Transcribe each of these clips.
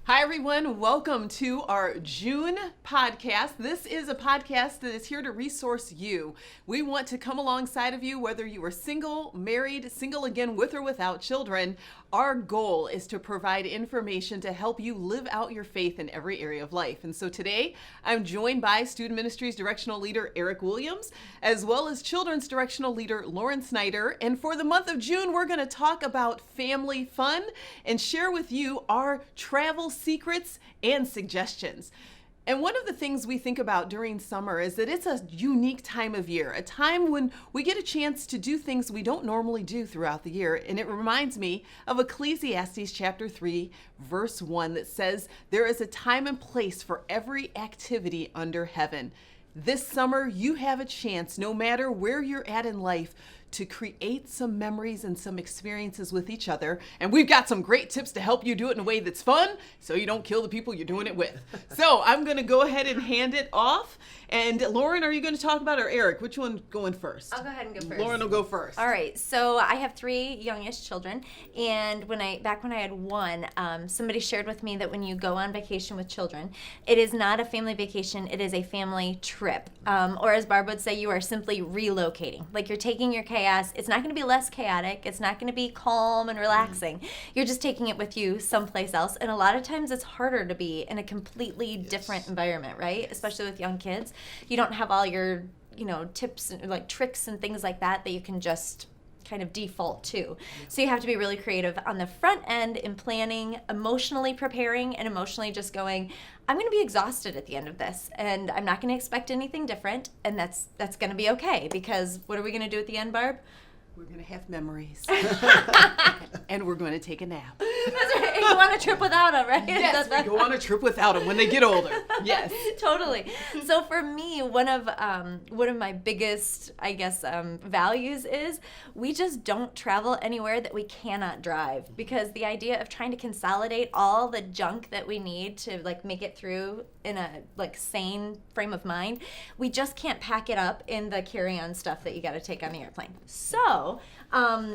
Hi, everyone. Welcome to our June podcast. This is a podcast that is here to resource you. We want to come alongside of you, whether you are single, married, single again, with or without children. Our goal is to provide information to help you live out your faith in every area of life. And so today, I'm joined by Student Ministries Directional Leader Eric Williams, as well as Children's Directional Leader Lauren Snyder. And for the month of June, we're going to talk about family fun and share with you our travel secrets and suggestions. And one of the things we think about during summer is that it's a unique time of year, a time when we get a chance to do things we don't normally do throughout the year. And it reminds me of Ecclesiastes chapter 3, verse 1 that says, "There is a time and place for every activity under heaven." This summer, you have a chance, no matter where you're at in life, to create some memories and some experiences with each other. And we've got some great tips to help you do it in a way that's fun so you don't kill the people you're doing it with. So I'm going to go ahead and hand it off. And Lauren, are you going to talk about, or Eric? Which one going first? I'll go ahead and go first. Lauren will go first. All right. So I have 3 youngish children. And back when I had one, somebody shared with me that when you go on vacation with children, it is not a family vacation. It is a family trip. Or as Barb would say, you are simply relocating. Like you're taking your chaos. It's not going to be less chaotic. It's not going to be calm and relaxing. You're just taking it with you someplace else. And a lot of times it's harder to be in a completely different environment, right? Especially with young kids. You don't have all your, tips and like tricks and things like that you can just kind of default to. So you have to be really creative on the front end in planning, emotionally preparing, and emotionally just going, I'm going to be exhausted at the end of this, and I'm not going to expect anything different, and that's going to be okay, because what are we going to do at the end, Barb? We're going to have memories. And we're going to take a nap. That's right. And go on a trip without them, right? Yes, we go on a trip without them when they get older. Yes. Totally. So for me, one of my biggest, values is we just don't travel anywhere that we cannot drive, because the idea of trying to consolidate all the junk that we need to make it through in a sane frame of mind, we just can't pack it up in the carry-on stuff that you got to take on the airplane. So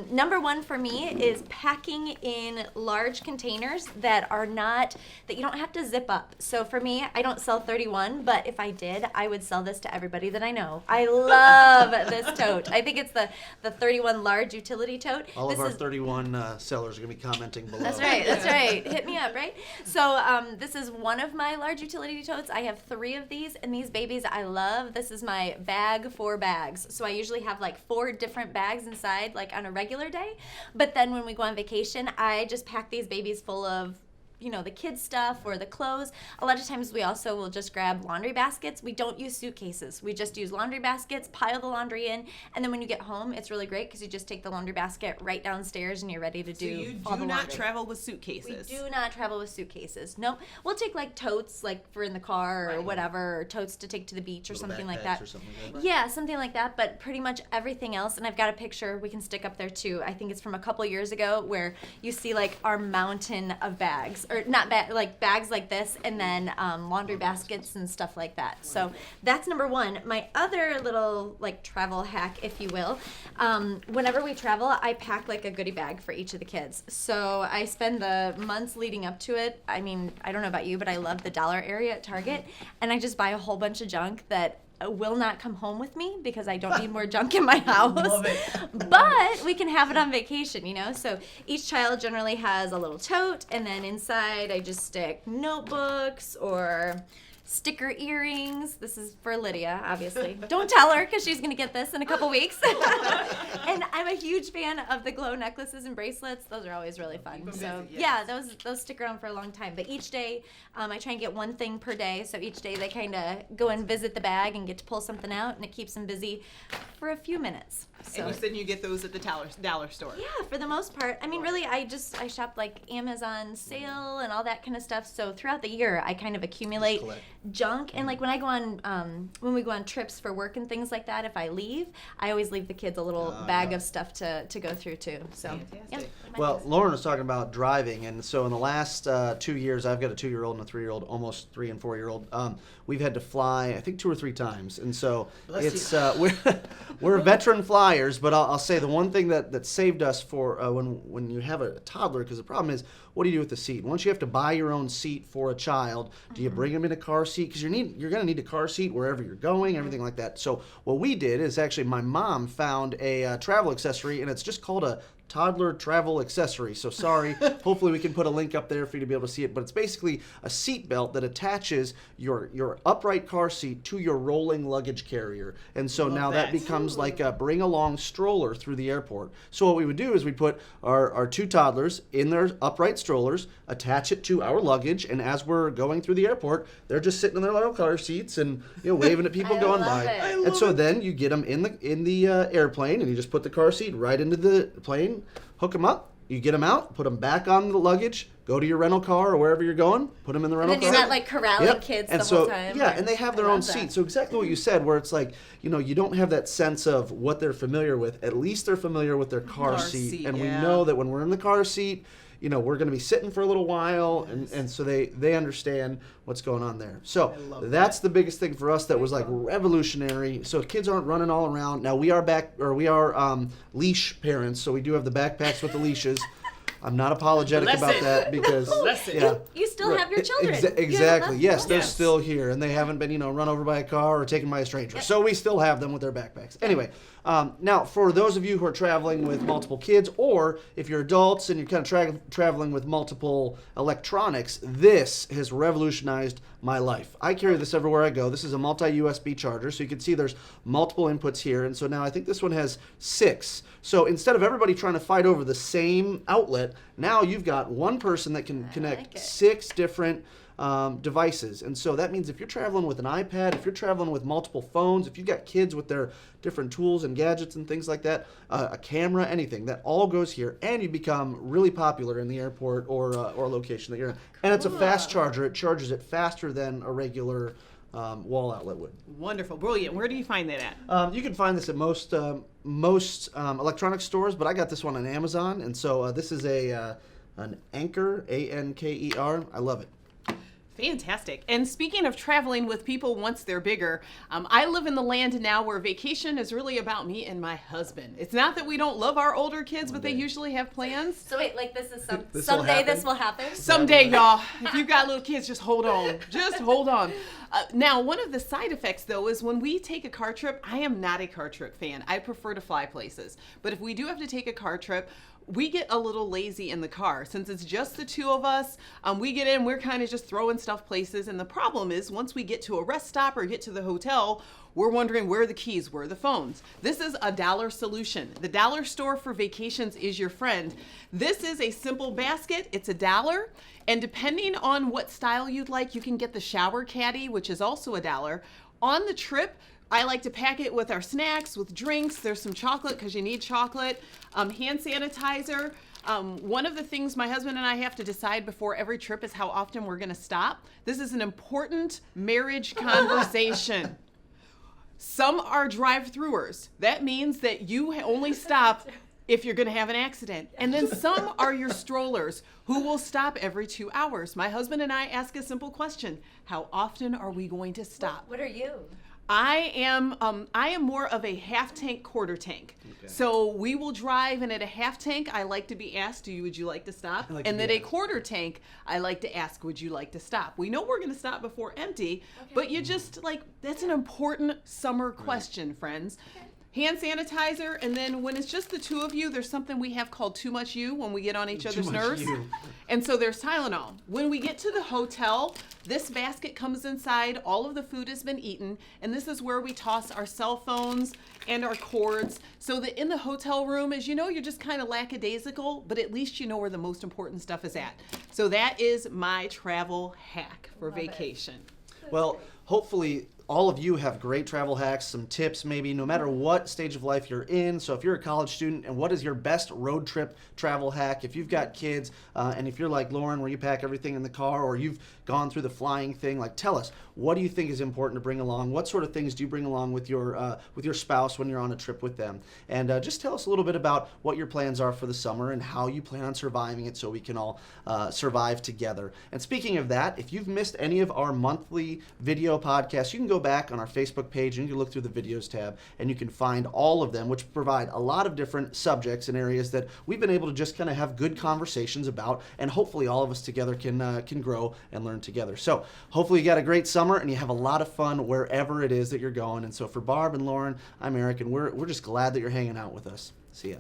number 1 for me is packing in large containers that you don't have to zip up. So for me, I don't sell 31, but if I did, I would sell this to everybody that I know. I love this tote. I think it's the 31 large utility tote. All of our 31 sellers are going to be commenting below. That's right. Hit me up, right? So this is one of my large utility totes. I have 3 of these, and these babies I love. This is my bag for bags. So I usually have 4 different bags inside, on a regular day. But then when we go on vacation, I just pack these babies full of the kids stuff or the clothes. A lot of times we also will just grab laundry baskets. We don't use suitcases. We just use laundry baskets, pile the laundry in, and then when you get home, it's really great because you just take the laundry basket right downstairs and you're ready to do all the laundry. So you do not travel with suitcases? We do not travel with suitcases. Nope. We'll take totes for in the car or whatever, or totes to take to the beach or something like that. Or something like that. Right. Yeah, something like that, but pretty much everything else, and I've got a picture we can stick up there too. I think it's from a couple years ago where you see our mountain of bags. Or not bags like this, and then laundry baskets and stuff like that. So that's number 1. My other little travel hack, if you will, whenever we travel, I pack a goodie bag for each of the kids. So I spend the months leading up to it. I mean, I don't know about you, but I love the dollar area at Target, and I just buy a whole bunch of junk that will not come home with me because I don't need more junk in my house. Love it. But we can have it on vacation, So each child generally has a little tote, and then inside I just stick notebooks or sticker earrings. This is for Lydia, obviously. Don't tell her because she's going to get this in a couple weeks. And I'm a huge fan of the glow necklaces and bracelets. Those are always really fun. So yeah, those stick around for a long time. But each day, I try and get one thing per day. So each day they kind of go and visit the bag and get to pull something out, and it keeps them busy for a few minutes. So. And you said you get those at the dollar store? Yeah, for the most part. I mean, really, I shop Amazon sale and all that kind of stuff. So throughout the year, I kind of accumulate junk. And when we go on trips for work and things like that, if I leave, I always leave the kids a little bag of stuff to go through too. So fantastic. Yeah. Well, Lauren was talking about driving, and so in the last 2 years, I've got a 2-year-old and a 3-year-old, almost 3 and 4-year-old. We've had to fly, I think, 2 or 3 times, and so it's we're veteran flyers. But I'll say the one thing that saved us for when you have a toddler, because the problem is, what do you do with the seat? Once you have to buy your own seat for a child, do you bring them in a car seat? Because you're going to need a car seat wherever you're going, everything like that. So what we did is actually my mom found a travel accessory, and it's just called a toddler travel accessory. So sorry, hopefully we can put a link up there for you to be able to see it, but it's basically a seat belt that attaches your upright car seat to your rolling luggage carrier. And so now that becomes like a bring along stroller through the airport. So what we would do is we put our 2 toddlers in their upright strollers, attach it to our luggage, and as we're going through the airport, they're just sitting in their little car seats and waving at people going by. And so then you get them in the airplane, and you just put the car seat right into the plane, hook them up, you get them out, put them back on the luggage, go to your rental car or wherever you're going, put them in the rental car. And you're not like corralling kids and the so, whole time. Yeah, and they have their own seat. So exactly what you said, where it's like, you don't have that sense of what they're familiar with. At least they're familiar with their car seat. And we know that when we're in the car seat, we're going to be sitting for a little while, and so they understand what's going on there. So that's the biggest thing for us that was like revolutionary. So kids aren't running all around. Now we are leash parents, so we do have the backpacks with the leashes. I'm not apologetic about that because you still have your children. Exactly. Yes, they're still here, and they haven't been run over by a car or taken by a stranger. Yep. So we still have them with their backpacks. Anyway, now for those of you who are traveling with multiple kids, or if you're adults and you're kind of traveling with multiple electronics, this has revolutionized my life. I carry this everywhere I go. This is a multi-USB charger, so you can see there's multiple inputs here, and so now I think this one has 6. So instead of everybody trying to fight over the same outlet, now you've got one person that can connect 6 different devices. And so that means if you're traveling with an iPad, if you're traveling with multiple phones, if you've got kids with their different tools and gadgets and things like that, a camera, anything, that all goes here, and you become really popular in the airport or location that you're in. And it's a fast charger. It charges it faster than a regular wall outlet would. Wonderful, brilliant. Where do you find that at? You can find this at most electronic stores, but I got this one on Amazon, and so this is an Anker, Anker. I love it. Fantastic. And speaking of traveling with people once they're bigger, I live in the land now where vacation is really about me and my husband. It's not that we don't love our older kids, but they usually have plans. So wait, like this is someday this will happen? Someday, y'all. If you've got little kids, just hold on. Just hold on. Now, one of the side effects, though, is when we take a car trip, I am not a car trip fan. I prefer to fly places. But if we do have to take a car trip, we get a little lazy in the car. Since it's just the 2 of us, we get in, we're kind of just throwing stuff places. And the problem is once we get to a rest stop or get to the hotel, we're wondering where are the keys, where are the phones. This is a dollar solution. The dollar store for vacations is your friend. This is a simple basket. It's $1. And depending on what style you'd like, you can get the shower caddy, which is also $1. On the trip, I like to pack it with our snacks, with drinks. There's some chocolate because you need chocolate. Hand sanitizer. One of the things my husband and I have to decide before every trip is how often we're going to stop. This is an important marriage conversation. Some are drive-throughers. That means that you only stop if you're going to have an accident. And then some are your strollers who will stop every 2 hours. My husband and I ask a simple question. How often are we going to stop? What are you? I am more of a half tank, quarter tank. Okay. So we will drive, and at a half tank, I like to be asked, would you like to stop? And at a quarter tank, I like to ask, would you like to stop? We know we're going to stop before empty, but you just that's an important summer question, friends. Okay. Hand sanitizer, and then when it's just the 2 of you, there's something we have called too much you when we get on each other's nerves. And so there's Tylenol. When we get to the hotel, this basket comes inside. All of the food has been eaten, and this is where we toss our cell phones and our cords, so that in the hotel room, as you know, you're just kind of lackadaisical, but at least you know where the most important stuff is at. So that is my travel hack for vacation. Well, hopefully all of you have great travel hacks, some tips maybe, no matter what stage of life you're in. So if you're a college student, and what is your best road trip travel hack? If you've got kids, and if you're like Lauren, where you pack everything in the car, or you've gone through the flying thing, like tell us, what do you think is important to bring along? What sort of things do you bring along with your spouse when you're on a trip with them? And just tell us a little bit about what your plans are for the summer and how you plan on surviving it so we can all survive together. And speaking of that, if you've missed any of our monthly video podcasts, you can go back on our Facebook page and you can look through the videos tab and you can find all of them, which provide a lot of different subjects and areas that we've been able to just kind of have good conversations about, and hopefully all of us together can grow and learn together. So hopefully you got a great summer and you have a lot of fun wherever it is that you're going. And so for Barb and Lauren, I'm Eric, and we're just glad that you're hanging out with us. See ya.